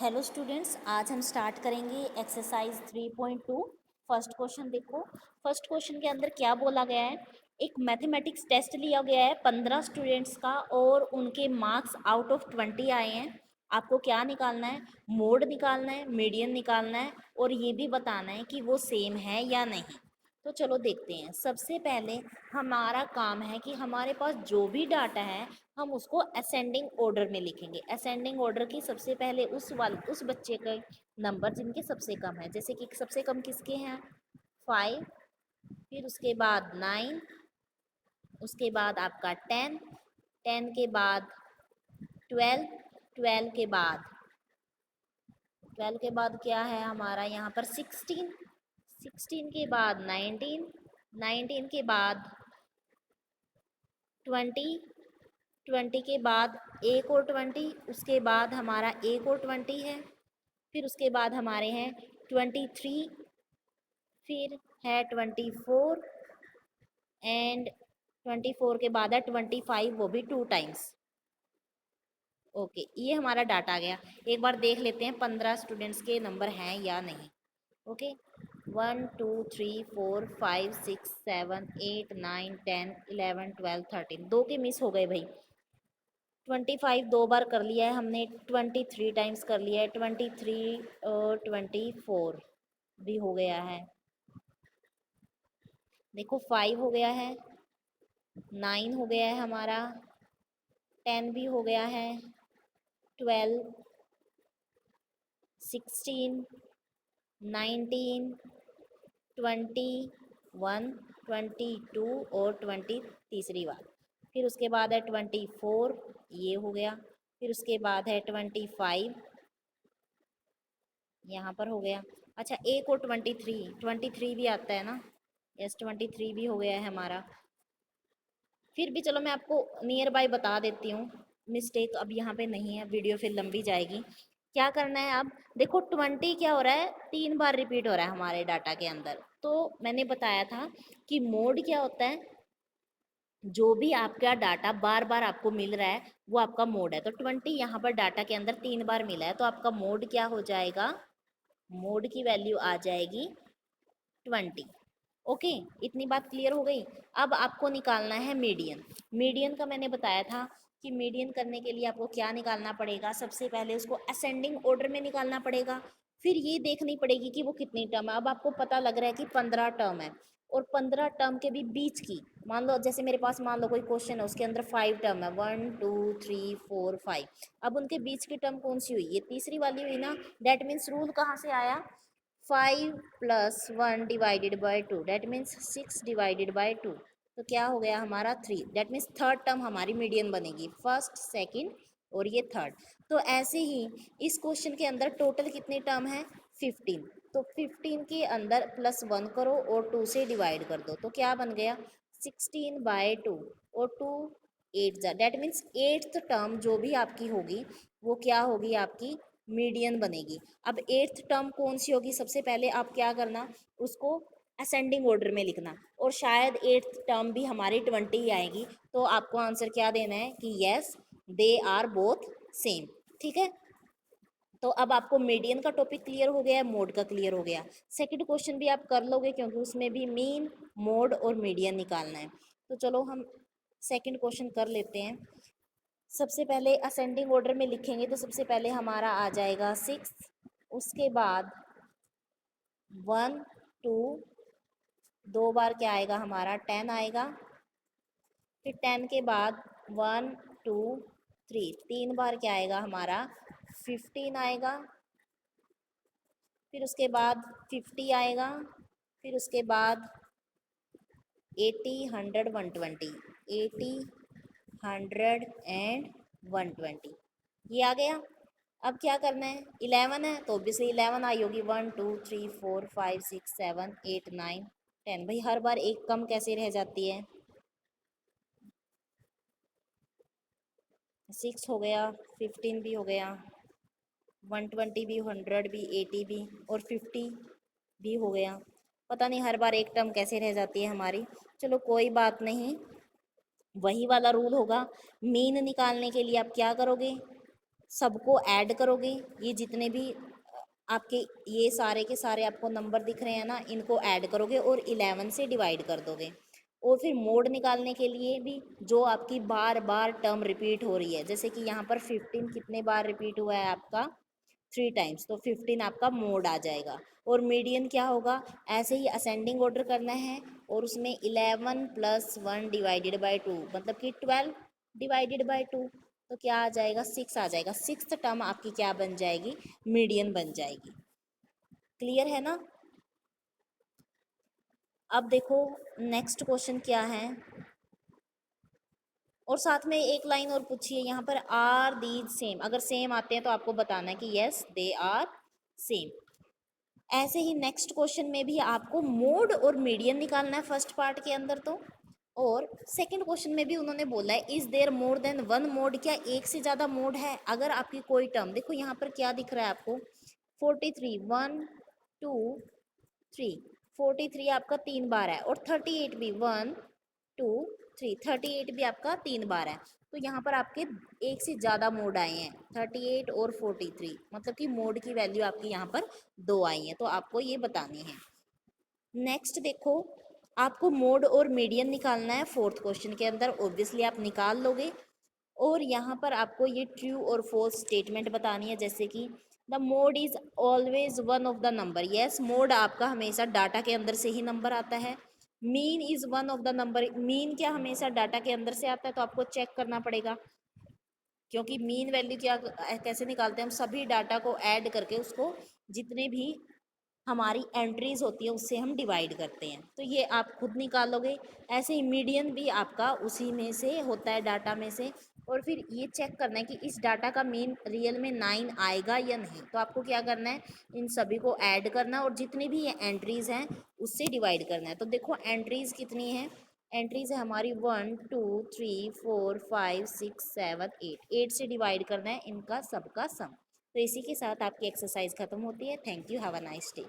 Hello students, आज हम start करेंगे एक्सरसाइज 3.2। फर्स्ट क्वेश्चन देखो। फर्स्ट क्वेश्चन के अंदर क्या बोला गया है। एक मैथमेटिक्स टेस्ट लिया गया है 15 स्टूडेंट्स का और उनके मार्क्स आउट ऑफ 20 आए हैं। आपको क्या निकालना है? मोड निकालना है, मीडियन निकालना है और ये भी बताना है कि वो सेम है या नहीं। तो चलो देखते हैं। सबसे पहले हमारा काम है कि हमारे पास जो भी डाटा है हम उसको असेंडिंग ऑर्डर में लिखेंगे। असेंडिंग ऑर्डर की सबसे पहले उस बच्चे का नंबर जिनके सबसे कम है, जैसे कि सबसे कम किसके हैं 5, फिर उसके बाद 9, उसके बाद आपका 10, 10 के बाद 12, 12 के बाद 12 के बाद क्या है हमारा यहाँ पर 16, 16 के बाद 19, 19 के बाद 20, 20 के बाद एक और 20, उसके बाद हमारा एक और 20 है, फिर उसके बाद हमारे हैं 23, फिर है 24 एंड 24 के बाद है 25, वो भी 2 टाइम्स। ओके, ये हमारा डाटा आ गया। एक बार देख लेते हैं 15 स्टूडेंट्स के नंबर हैं या नहीं। ओके, 1 2 3 4 5 6 7 8 9 10 11 12 13, 2 के मिस हो गए भाई। 25 2 बार कर लिया है हमने, 23 टाइम्स कर लिया है, 23 और 24 भी हो गया है। देखो 5 हो गया है, 9 हो गया है हमारा, 10 भी हो गया है, 12, 16, 19, 21, 22 और 20 तीसरी बार। फिर उसके बाद है 24, ये हो गया। फिर उसके बाद है 25, यहाँ पर हो गया। अच्छा, एक और 23, 23 भी आता है ना। यस, 23 भी हो गया है हमारा। फिर भी चलो मैं आपको नियर बाय बता देती हूँ, मिस्टेक अब यहाँ पे नहीं है, वीडियो फिर लंबी जाएगी। क्या करना है अब देखो, 20 क्या हो रहा है, 3 बार रिपीट हो रहा है हमारे डाटा के अंदर। तो मैंने बताया था कि मोड क्या होता है, जो भी आपका डाटा बार बार आपको मिल रहा है वो आपका मोड है। तो 20 यहाँ पर डाटा के अंदर 3 बार मिला है, तो आपका मोड क्या हो जाएगा, मोड की वैल्यू आ जाएगी 20। ओके, इतनी बात क्लियर हो गई। अब आपको निकालना है मीडियन। मीडियन का मैंने बताया था कि मीडियन करने के लिए आपको क्या निकालना पड़ेगा, सबसे पहले उसको असेंडिंग ऑर्डर में निकालना पड़ेगा। फिर ये देखनी पड़ेगी कि वो कितनी टर्म है। अब आपको पता लग रहा है कि 15 टर्म है और 15 टर्म के भी बीच की, मान लो जैसे मेरे पास मान लो कोई क्वेश्चन है उसके अंदर 5 टर्म है, 1 2 3 4 5। अब उनके बीच की टर्म कौन सी हुई, ये तीसरी वाली हुई ना। डेट मीन्स रूल कहाँ से आया, 5 + 1 divided by 2, that means 6 divided by 2। तो क्या हो गया हमारा 3, डेट मीन्स थर्ड टर्म हमारी मीडियन बनेगी, फर्स्ट सेकंड और ये थर्ड। तो ऐसे ही इस क्वेश्चन के अंदर टोटल कितनी टर्म है, 15। तो 15 के अंदर +1 करो और 2 से डिवाइड कर दो, तो क्या बन गया 16/2 और 2 8 जा, डेट मीन्स 8th टर्म जो भी आपकी होगी वो क्या होगी, आपकी मीडियन बनेगी। अब 8th टर्म कौन सी होगी, सबसे पहले आप क्या करना, उसको असेंडिंग ऑर्डर में लिखना, और शायद 8th टर्म भी हमारी 20 ही आएगी। तो आपको आंसर क्या देना है कि yes they are both same. ठीक है, तो अब आपको मीडियन का टॉपिक क्लियर हो गया है, मोड का क्लियर हो गया। सेकंड क्वेश्चन भी आप कर लोगे क्योंकि उसमें भी मीन, मोड और मीडियन निकालना है। तो चलो हम सेकंड क्वेश्चन कर लेते हैं। सबसे पहले असेंडिंग ऑर्डर में लिखेंगे तो सबसे पहले हमारा आ जाएगा 6, उसके बाद 1 2, 2 बार क्या आएगा हमारा 10 आएगा, फिर 10 के बाद 1 2 3, 3 बार क्या आएगा हमारा 15 आएगा, फिर उसके बाद 50 आएगा, फिर उसके बाद 80 100 120, 80 100 एंड 120, ये आ गया। अब क्या करना है, 11 है तो ऑब्वियसली 11 आई होगी, 1 2 3 4 5 6 7 8 9 10। भाई हर बार एक कम कैसे रह जाती है, 6 हो गया, 15 भी हो गया, 120 भी, 100 भी, 80 भी और 50 भी हो गया। पता नहीं हर बार एक टर्म कैसे रह जाती है हमारी। चलो कोई बात नहीं, वही वाला रूल होगा। मीन निकालने के लिए आप क्या करोगे, सबको ऐड करोगे, ये जितने भी आपके ये सारे के सारे आपको नंबर दिख रहे हैं ना, इनको ऐड करोगे और 11 से डिवाइड कर दोगे। और फिर मोड निकालने के लिए भी जो आपकी बार बार टर्म रिपीट हो रही है, जैसे कि यहाँ पर 15 कितने बार रिपीट हुआ है आपका, 3 टाइम्स, तो 15 आपका मोड आ जाएगा। और मीडियन क्या होगा, ऐसे ही असेंडिंग ऑर्डर करना है और उसमें 11 + 1 डिवाइडेड बाई 2 मतलब कि 12 डिवाइडेड बाई 2, तो क्या आ जाएगा, 6 आ जाएगा। सिक्स्थ टर्म आपकी क्या बन जाएगी, मीडियन बन जाएगी। क्लियर है ना। अब देखो नेक्स्ट क्वेश्चन क्या है, और साथ में एक लाइन और पूछिए यहाँ पर, आर दीज सेम, अगर सेम आते हैं तो आपको बताना है कि यस दे आर सेम। ऐसे ही नेक्स्ट क्वेश्चन में भी आपको मोड और मीडियन निकालना है फर्स्ट पार्ट के अंदर तो, और सेकंड क्वेश्चन में भी उन्होंने बोला है is there more than one mode, क्या एक से ज़्यादा मोड है। अगर आपकी कोई टर्म, देखो यहाँ पर क्या दिख रहा है आपको, 43 1 2 3, 43 आपका 3 बार है, और 38 भी 1 2 3, 38 भी आपका 3 बार है। तो यहाँ पर आपके एक से ज़्यादा मोड आए हैं, 38 और 43, मतलब कि मोड की वैल्यू आपकी यहाँ पर 2 आई है, तो आपको ये बतानी है। नेक्स्ट देखो, आपको मोड और मीडियन निकालना है फोर्थ क्वेश्चन के अंदर, ऑब्वियसली आप निकाल लोगे। और यहाँ पर आपको ये ट्रू और फॉल्स स्टेटमेंट बतानी है, जैसे कि the mode is always one of the number, yes mode आपका हमेशा डाटा के अंदर से ही नंबर आता है। Mean is one of the number, mean क्या हमेशा डाटा के अंदर से आता है, तो आपको चेक करना पड़ेगा, क्योंकि मीन वैल्यू क्या कैसे निकालते हैं, हम सभी डाटा को ऐड करके उसको जितने भी हमारी एंट्रीज होती है उससे हम डिवाइड करते हैं, तो ये आप खुद निकालोगे। ऐसे ही मीडियन भी आपका उसी में से होता है, डाटा में से। और फिर ये चेक करना है कि इस डाटा का मीन रियल में 9 आएगा या नहीं, तो आपको क्या करना है, इन सभी को ऐड करना है और जितनी भी ये एंट्रीज हैं उससे डिवाइड करना है। तो देखो एंट्रीज कितनी है, एंट्रीज है हमारी 1 2 3 4 5 6 7 8, 8 से डिवाइड करना है इनका सबका सम। तो इसी के साथ आपकी एक्सरसाइज खत्म होती है। Thank you, have a nice day.